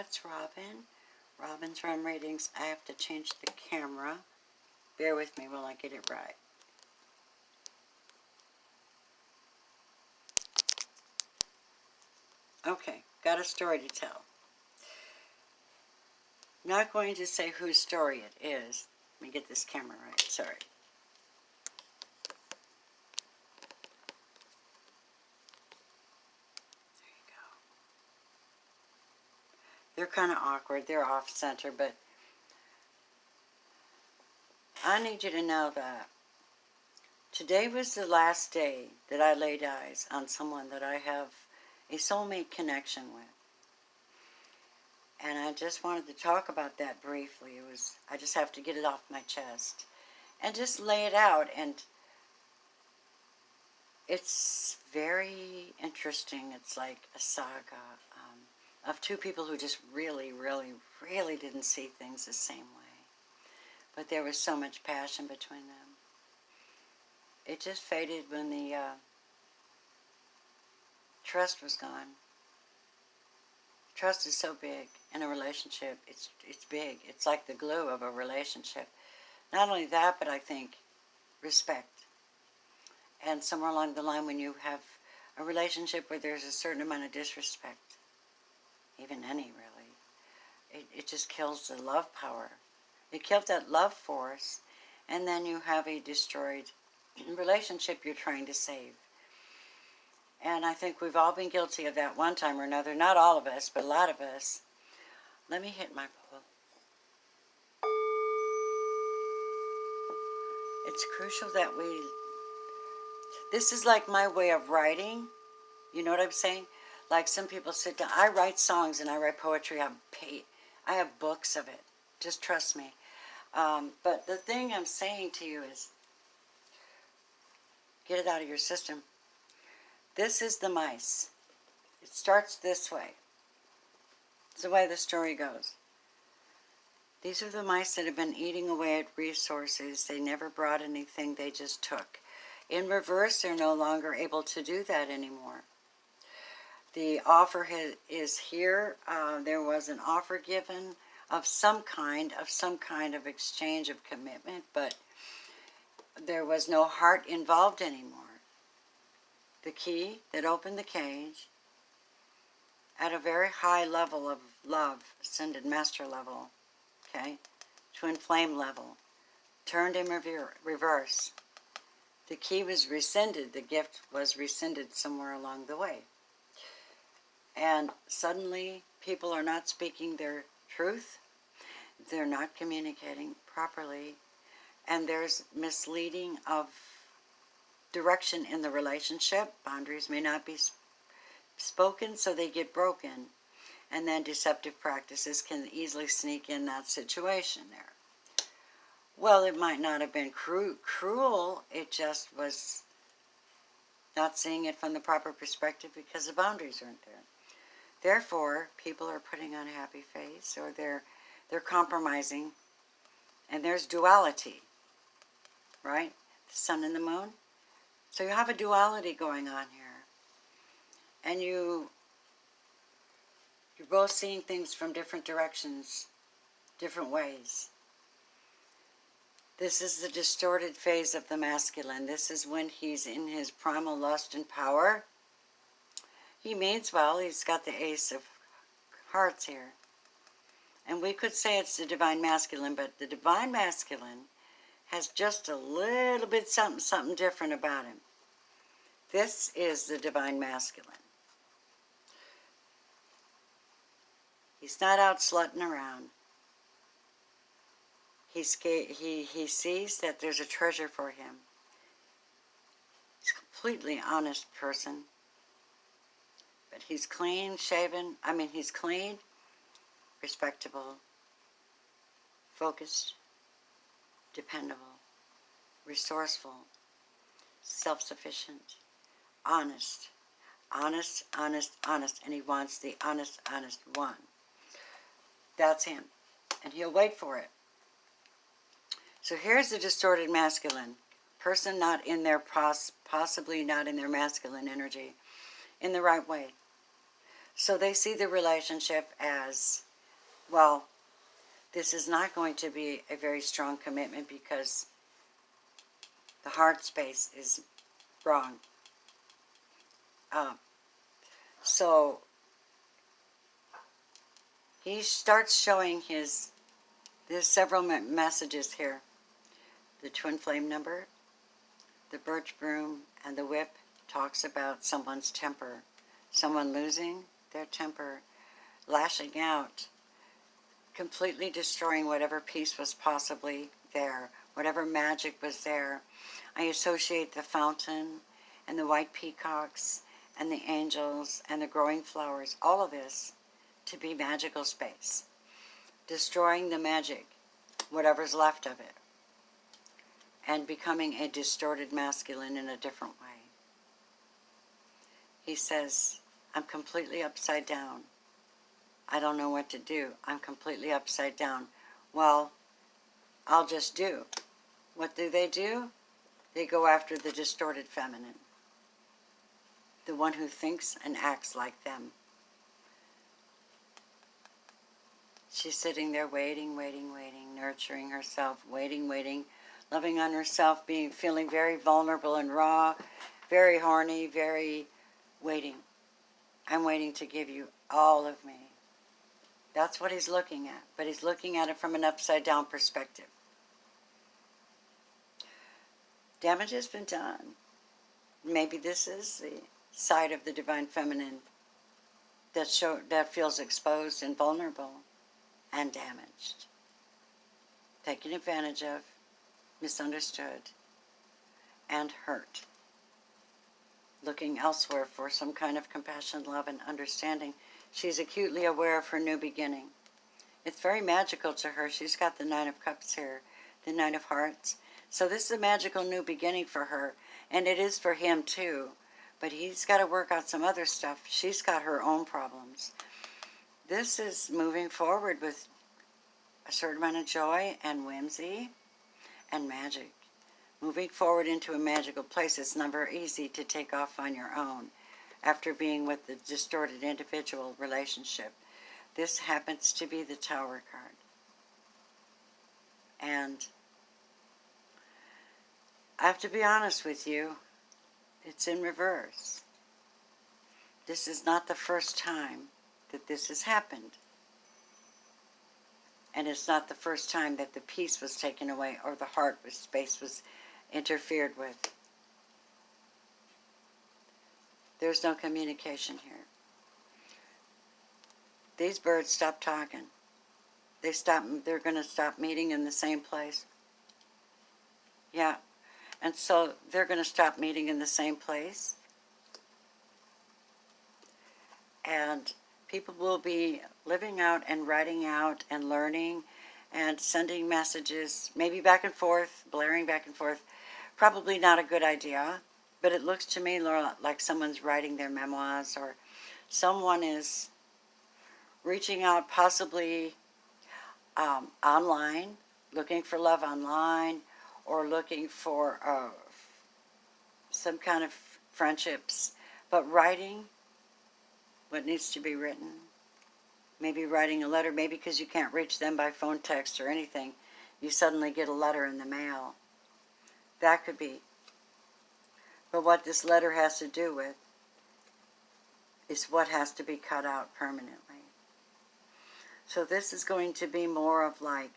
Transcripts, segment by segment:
it's Robin. Robin's from Readings. I have to change the camera. Bear with me while I get it right. Okay, got a story to tell. Not going to say whose story it is. Let me get this camera right. Sorry. There you go. They're kind of awkward. They're off center, but I need you to know that today was the last day that I laid eyes on someone that I have a soulmate connection with. And I just wanted to talk about that briefly. I just have to get it off my chest and just lay it out. And it's very interesting. It's like a saga of two people who just really, really, really didn't see things the same way. But there was so much passion between them. It just faded when the trust was gone. Trust is so big in a relationship. It's big. It's like the glue of a relationship. Not only that, but I think respect. And somewhere along the line, when you have a relationship where there's a certain amount of disrespect, even any really, it just kills the love power. It kills that love force, and then you have a destroyed relationship you're trying to save. And I think we've all been guilty of that one time or another. Not all of us, but a lot of us. Let me hit my pole. It's crucial that this is like my way of writing. You know what I'm saying? Like some people sit down. I write songs and I write poetry. I have books of it. Just trust me. But the thing I'm saying to you is, get it out of your system. This is the mice. It starts this way. It's the way the story goes. These are the mice that have been eating away at resources. They never brought anything, they just took. In reverse, they're no longer able to do that anymore. The offer is here. There was an offer given of some kind of exchange of commitment, but there was no heart involved anymore. The key that opened the cage at a very high level of love, ascended master level, okay, twin flame level, turned in reverse. The key was rescinded. The gift was rescinded somewhere along the way. And suddenly people are not speaking their truth. They're not communicating properly. And there's misleading of direction in the relationship. Boundaries may not be spoken, so they get broken. And then deceptive practices can easily sneak in that situation there. Well, it might not have been cruel. It just was not seeing it from the proper perspective because the boundaries aren't there. Therefore, people are putting on a happy face, or they're compromising. And there's duality, right? The sun and the moon. So you have a duality going on here. And you're both seeing things from different directions, different ways. This is the distorted phase of the masculine. This is when he's in his primal lust and power. He means well. He's got the ace of hearts here. And we could say it's the divine masculine, but the divine masculine has just a little bit something different about him. This is the divine masculine. He's not out slutting around. He sees that there's a treasure for him. He's a completely honest person. But he's clean shaven. He's clean, respectable, focused, dependable, resourceful, self-sufficient, honest, and he wants the honest one. That's him, and he'll wait for it. So here's the distorted masculine person, not in their possibly not in their masculine energy, in the right way. So they see the relationship as well, this is not going to be a very strong commitment because the heart space is wrong. So he starts showing there's several messages here. The twin flame number, the birch broom, and the whip talks about someone's temper. Someone losing their temper, lashing out, completely destroying whatever peace was possibly there, whatever magic was there. I associate the fountain and the white peacocks and the angels and the growing flowers, all of this, to be magical space. Destroying the magic, whatever's left of it, and becoming a distorted masculine in a different way. He says, I'm completely upside down. I don't know what to do. I'm completely upside down. Well, I'll just do. What do? They go after the distorted feminine, the one who thinks and acts like them. She's sitting there waiting, nurturing herself, waiting, loving on herself, feeling very vulnerable and raw, very horny, very waiting. I'm waiting to give you all of me. That's what he's looking at, but he's looking at it from an upside down perspective. Damage has been done. Maybe this is the side of the divine feminine that feels exposed and vulnerable and damaged, taken advantage of, misunderstood, and hurt. Looking elsewhere for some kind of compassion, love, and understanding. She's acutely aware of her new beginning. It's very magical to her. She's got the Nine of Cups here, the Nine of Hearts. So this is a magical new beginning for her, and it is for him too. But he's got to work out some other stuff. She's got her own problems. This is moving forward with a certain amount of joy and whimsy and magic. Moving forward into a magical place. It's never easy to take off on your own after being with the distorted individual relationship. This happens to be the Tower card. And I have to be honest with you, it's in reverse. This is not the first time that this has happened. And it's not the first time that the peace was taken away or the heart space was interfered with. There's no communication here. These birds stop talking. They're going to stop meeting in the same place. Yeah. And so they're going to stop meeting in the same place. And people will be living out and writing out and learning and sending messages, maybe back and forth, blaring back and forth. Probably not a good idea, but it looks to me like someone's writing their memoirs, or someone is reaching out possibly online, looking for love online, or looking for some kind of friendships, but writing what needs to be written. Maybe writing a letter, maybe because you can't reach them by phone, text, or anything, you suddenly get a letter in the mail. That could be. But what this letter has to do with is what has to be cut out permanently. So this is going to be more of like,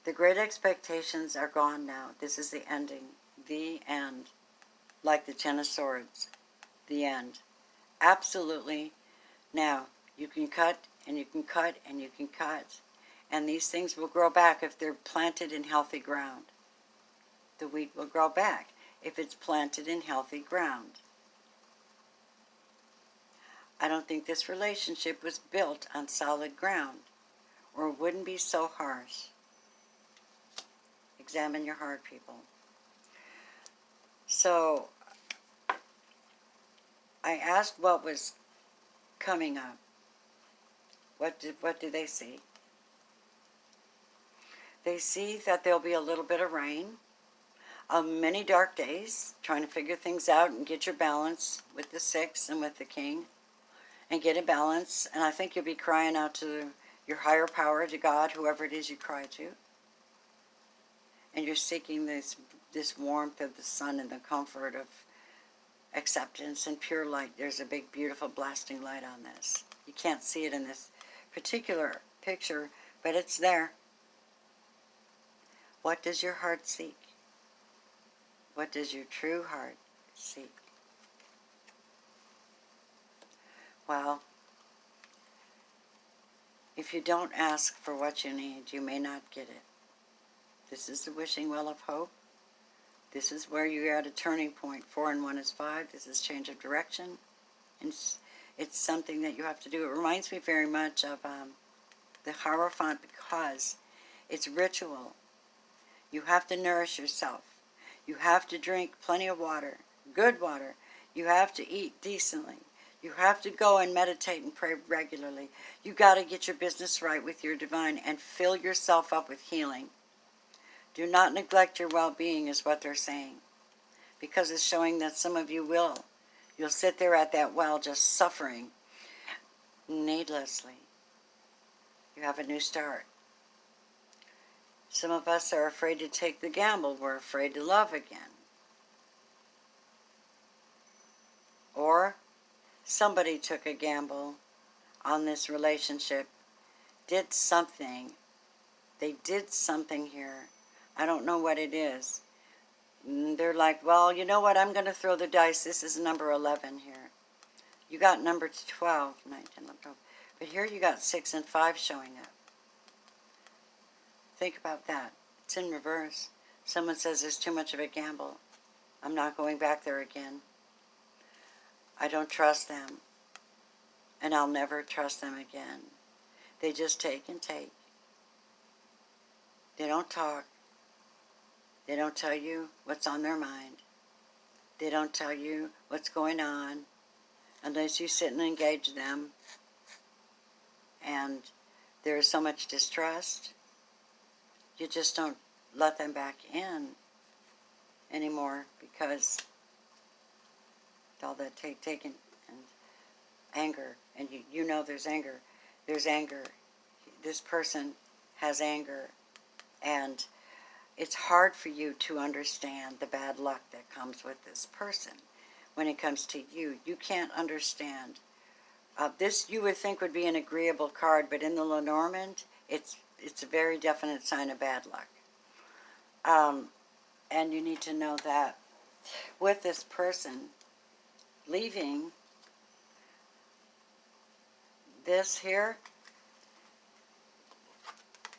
the great expectations are gone now. This is the ending. The end. Like the Ten of Swords. The end. Absolutely. Now, you can cut, and you can cut, and you can cut. And these things will grow back if they're planted in healthy ground. The wheat will grow back if it's planted in healthy ground. I don't think this relationship was built on solid ground, or it wouldn't be so harsh. Examine your heart, people. So, I asked what was coming up. What do they see? They see that there'll be a little bit of rain, many dark days, trying to figure things out and get your balance with the Six and with the King, and get a balance. And I think you'll be crying out to your higher power, to God, whoever it is you cry to. And you're seeking this warmth of the sun and the comfort of acceptance and pure light. There's a big, beautiful, blasting light on this. You can't see it in this particular picture, but it's there. What does your heart seek? What does your true heart seek? Well, if you don't ask for what you need, you may not get it. This is the wishing well of hope. This is where you're at a turning point. 4 and 1 is 5. This is change of direction. And it's something that you have to do. It reminds me very much of the Hierophant because it's ritual. You have to nourish yourself. You have to drink plenty of water, good water. You have to eat decently. You have to go and meditate and pray regularly. You got to get your business right with your divine and fill yourself up with healing. Do not neglect your well-being is what they're saying. Because it's showing that some of you will. You'll sit there at that well just suffering needlessly. You have a new start. Some of us are afraid to take the gamble. We're afraid to love again. Or somebody took a gamble on this relationship, did something. They did something here. I don't know what it is. They're like, well, you know what? I'm going to throw the dice. This is number 11 here. You got number 12, 19, 11, 12. But here you got 6 and 5 showing up. Think about that. It's in reverse. Someone says there's too much of a gamble. I'm not going back there again. I don't trust them. And I'll never trust them again. They just take and take. They don't talk. They don't tell you what's on their mind. They don't tell you what's going on unless you sit and engage them. And there is so much distrust. You just don't let them back in anymore because all that taking and anger. And you know there's anger. There's anger. This person has anger. And it's hard for you to understand the bad luck that comes with this person when it comes to you. You can't understand. This you would think would be an agreeable card, but in the Lenormand, it's a very definite sign of bad luck. And you need to know that with this person leaving, this here,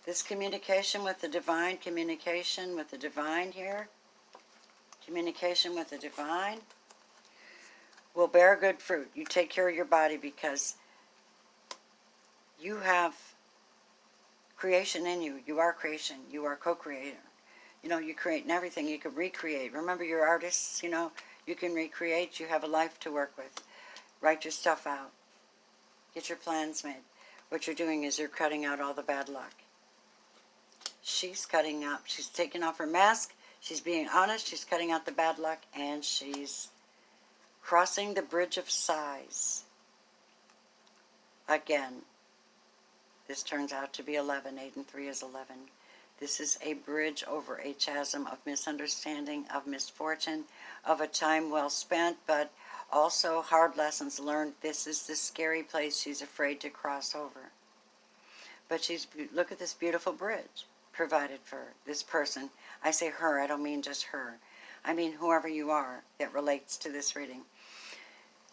this communication with the divine, communication with the divine here, communication with the divine will bear good fruit. You take care of your body because you have creation in you. You are creation. You are co-creator. You know, you create in everything. You can recreate. Remember, you're artists, you know. You can recreate. You have a life to work with. Write your stuff out. Get your plans made. What you're doing is you're cutting out all the bad luck. She's cutting out. She's taking off her mask. She's being honest. She's cutting out the bad luck. And she's crossing the bridge of sighs. Again. This turns out to be 11. 8 and 3 is 11. This is a bridge over a chasm of misunderstanding, of misfortune, of a time well spent, but also hard lessons learned. This is the scary place she's afraid to cross over. But look at this beautiful bridge provided for this person. I say her, I don't mean just her. I mean whoever you are that relates to this reading.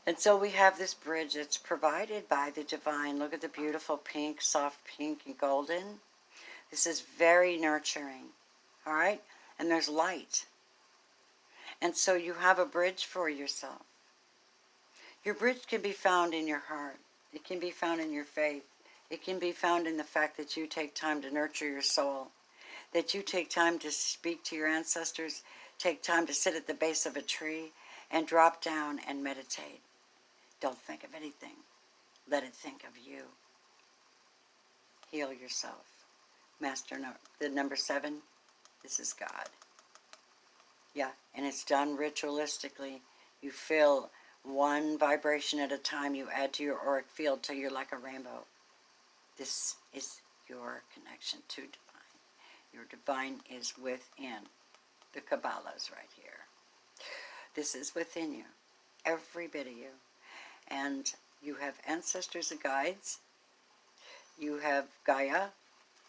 And so we have this bridge that's provided by the divine. Look at the beautiful pink, soft pink and golden. This is very nurturing, all right? And there's light. And so you have a bridge for yourself. Your bridge can be found in your heart. It can be found in your faith. It can be found in the fact that you take time to nurture your soul, that you take time to speak to your ancestors, take time to sit at the base of a tree and drop down and meditate. Don't think of anything. Let it think of you. Heal yourself. Master, the number 7, this is God. Yeah, and it's done ritualistically. You fill one vibration at a time. You add to your auric field till you're like a rainbow. This is your connection to divine. Your divine is within. The Kabbalah's right here. This is within you. Every bit of you. And you have ancestors and guides. You have Gaia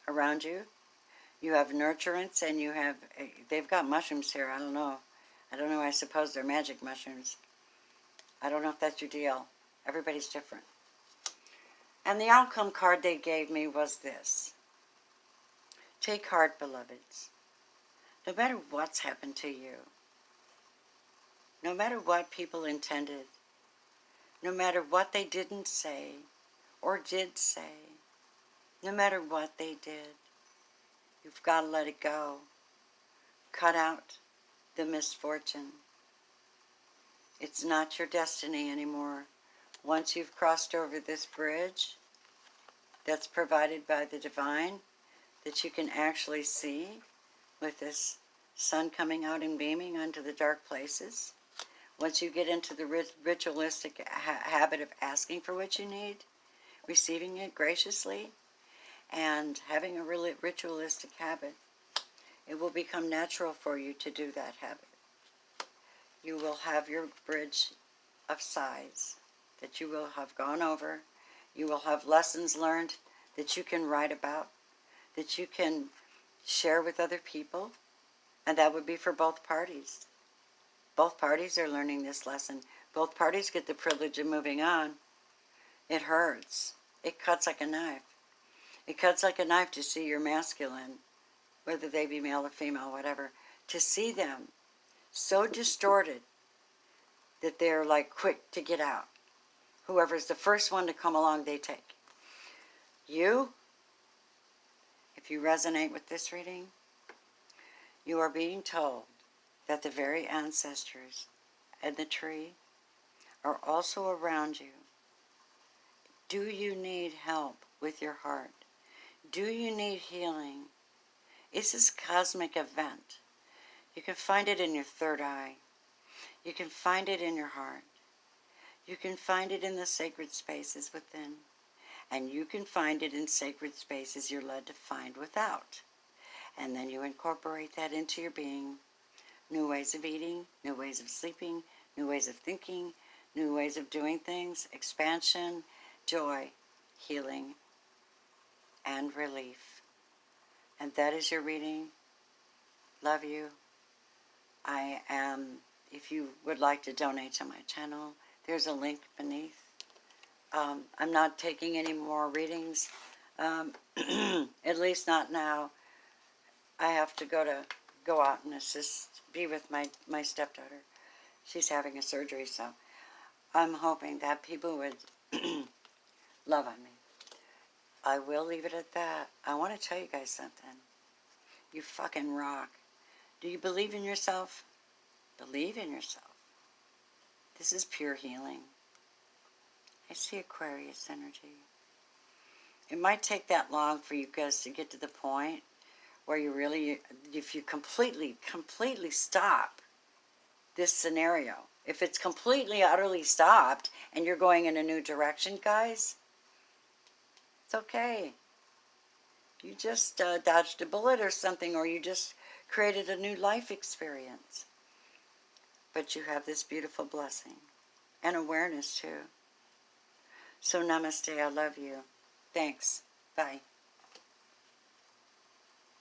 around you. You have nurturance, and you have, they've got mushrooms here. I don't know. I suppose they're magic mushrooms. I don't know if that's your deal. Everybody's different. And the outcome card they gave me was this. Take heart, beloveds. No matter what's happened to you, no matter what people intended, no matter what they didn't say or did say, no matter what they did, you've got to let it go. Cut out the misfortune. It's not your destiny anymore. Once you've crossed over this bridge that's provided by the divine, that you can actually see with this sun coming out and beaming onto the dark places, once you get into the ritualistic habit of asking for what you need, receiving it graciously, and having a really ritualistic habit, it will become natural for you to do that habit. You will have your bridge of sighs that you will have gone over. You will have lessons learned that you can write about, that you can share with other people, and that would be for both parties. Both parties are learning this lesson. Both parties get the privilege of moving on. It hurts. It cuts like a knife. It cuts like a knife to see your masculine, whether they be male or female, whatever, to see them so distorted that they're like quick to get out. Whoever's the first one to come along, they take. You, if you resonate with this reading, you are being told that the very ancestors and the tree are also around you. Do you need help with your heart? Do you need healing? It's this cosmic event. You can find it in your third eye. You can find it in your heart. You can find it in the sacred spaces within. And you can find it in sacred spaces you're led to find without. And then you incorporate that into your being. New ways of eating, new ways of sleeping, new ways of thinking, new ways of doing things, expansion, joy, healing, and relief. And that is your reading. Love you. If you would like to donate to my channel, there's a link beneath. I'm not taking any more readings, at least not now. I have to go out and be with my stepdaughter. She's having a surgery, so I'm hoping that people would love on me. I will leave it at that. I want to tell you guys something. You fucking rock. Do you believe in yourself? Believe in yourself. This is pure healing. I see Aquarius energy. It might take that long for you guys to get to the point where you really, if you completely stop this scenario, if it's completely, utterly stopped and you're going in a new direction, guys, it's okay. You just dodged a bullet or something, or you just created a new life experience. But you have this beautiful blessing and awareness too. So namaste, I love you. Thanks. Bye.